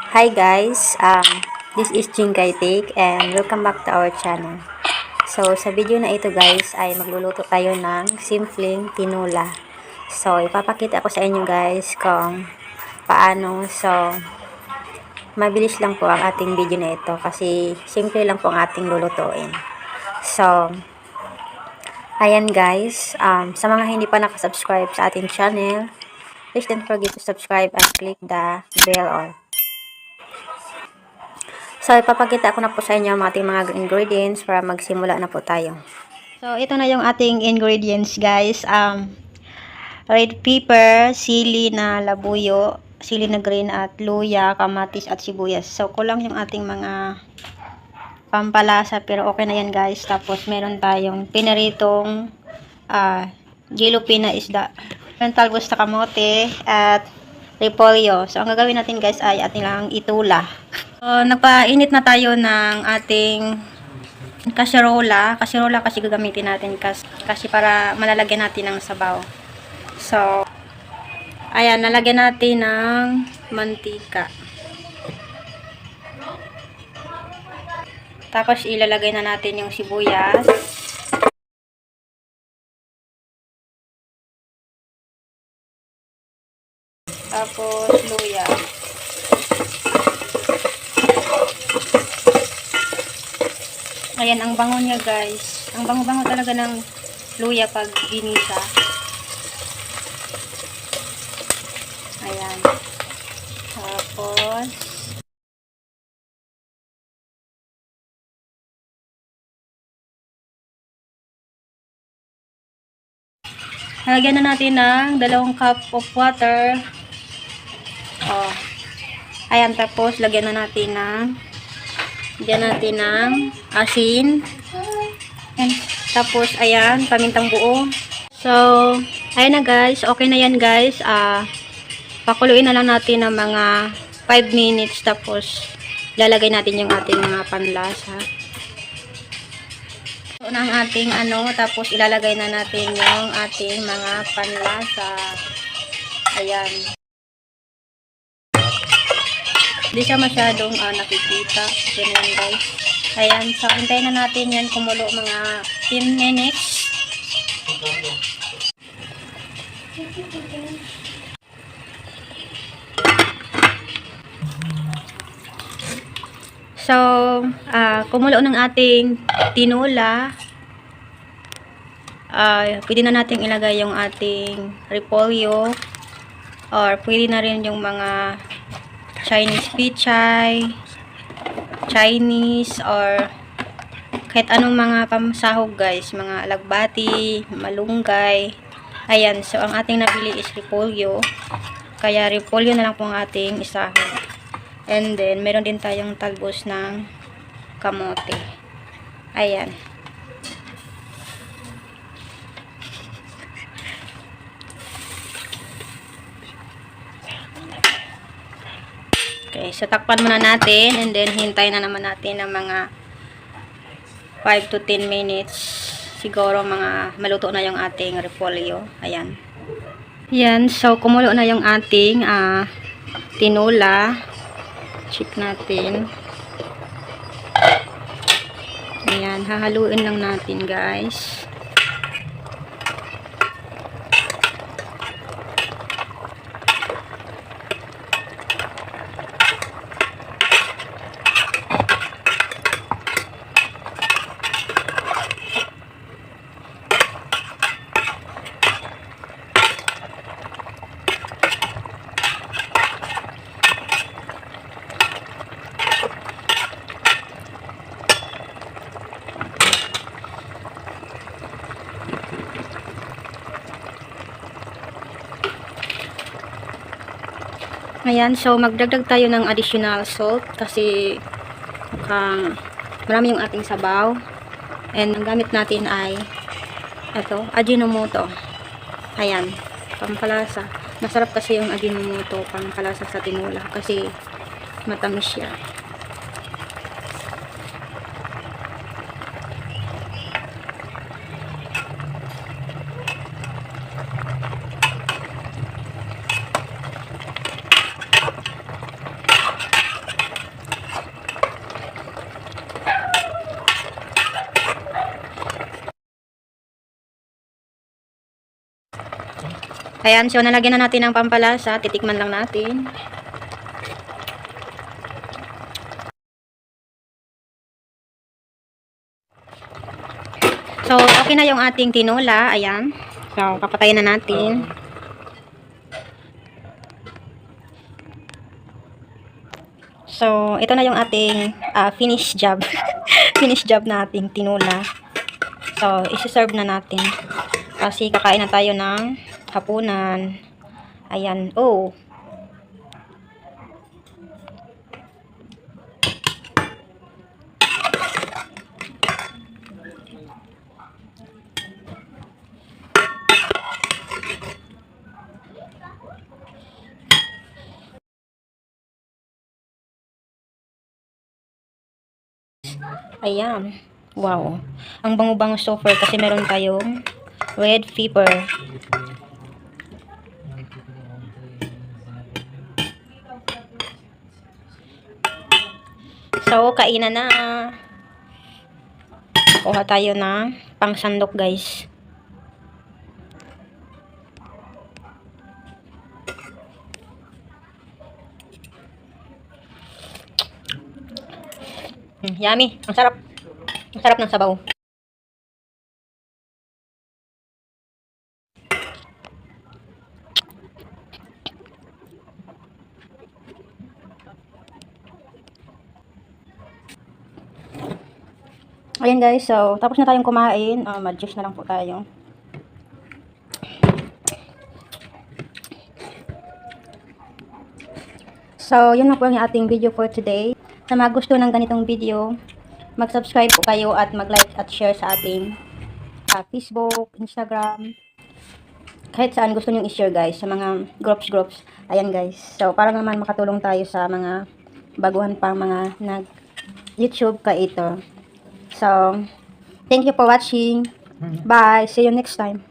Hi guys, this is Jingkay Take and welcome back to our channel. So sa video na ito guys ay magluluto tayo ng simpleng tinola. So ipapakita ko sa inyo guys kung paano. So mabilis lang po ang ating video na ito kasi simple lang po ang ating lulutuin. So ayan guys, sa mga hindi pa nakasubscribe sa ating channel, please don't forget to subscribe and click the bell on. So, ipapakita ko na po sa inyo ang ating mga ingredients para magsimula na po tayo. So, ito na yung ating ingredients, guys. Red pepper, sili na labuyo, sili na green at luya, kamatis at sibuyas. So, kulang yung ating mga pampalasa pero okay na yan, guys. Tapos, meron tayong pinaritong gilupi na isda. Meron talbos na kamote at repolyo. So, ang gagawin natin, guys, ay ating lang itula. So, nagpainit na tayo ng ating kaserola. Kaserola kasi gagamitin natin kasi para malalagyan natin ng sabaw. So, ayan, nalagyan natin ng mantika. Tapos, ilalagay na natin yung sibuyas. Tapos, luya. Ayan, ang bango niya guys. Ang bango-bango talaga ng luya pag ginisa. Ayan. Tapos, lagyan na natin ng 2 cup of water. Oh. Ayan, tapos lagyan na natin ng asin. And, tapos, ayan, pamintang buo. So, ayan na guys. Okay na yan guys. Pakuluin na lang natin ng mga 5 minutes. Tapos, lalagay natin yung ating mga panlasa. So, ang ating tapos ilalagay na natin yung ating mga panlasa. Ayan. Hindi siya masyadong nakikita. Ganyan guys. Ayan. So, hintayin na natin yan kumulo mga 10 minutes. So, kumulo ng ating tinola. Pwede na natin ilagay yung ating repolyo. Or pwede na rin yung mga Chinese pichay, Chinese, or kahit anong mga pamsahog guys, mga alagbati, malunggay. Ayan, so ang ating nabili is repolyo. Kaya repolyo na lang po ang ating isahog. And then, meron din tayong talbos ng kamote. Ayan. Okay, so takpan muna natin and then hintayin na naman natin ng mga 5 to 10 minutes. Siguro mga maluto na yung ating repolyo. Ayan. Yan, so kumulo na yung ating tinola. Check natin. Ayan, hahaluin lang natin guys. Ayan, so magdagdag tayo ng additional salt kasi marami yung ating sabaw. And ang gamit natin ay ito, Ajinomoto. Ayan, pampalasa. Masarap kasi yung Ajinomoto, pampalasa sa tinola kasi matamis siya. Ayan, so nalagyan na natin ng pampalasa. Titikman lang natin. So, okay na yung ating tinola. Ayan. So, papatayin na natin. So, ito na yung ating finished job. Finished job na ating tinola. So, isi-serve na natin. Kasi kakain na tayo ng hapunan. Ayan. Oh. Ayan. Wow. Ang bango-bango so far kasi meron tayong red pepper. So, kainan na. Kuha tayo ng pangsandok, guys. Yummy. Ang sarap. Ang sarap ng sabaw. Ayan guys, so tapos na tayong kumain. Mag-juice na lang po tayo. So, yun na po ang ating video for today. Sa mga gusto ng ganitong video, mag-subscribe po kayo at mag-like at share sa ating Facebook, Instagram, kahit saan gusto nyo i-share guys, sa mga groups. Ayan guys. So, para naman makatulong tayo sa mga baguhan pang mga nag-YouTube creator. So, thank you for watching. Bye. See you next time.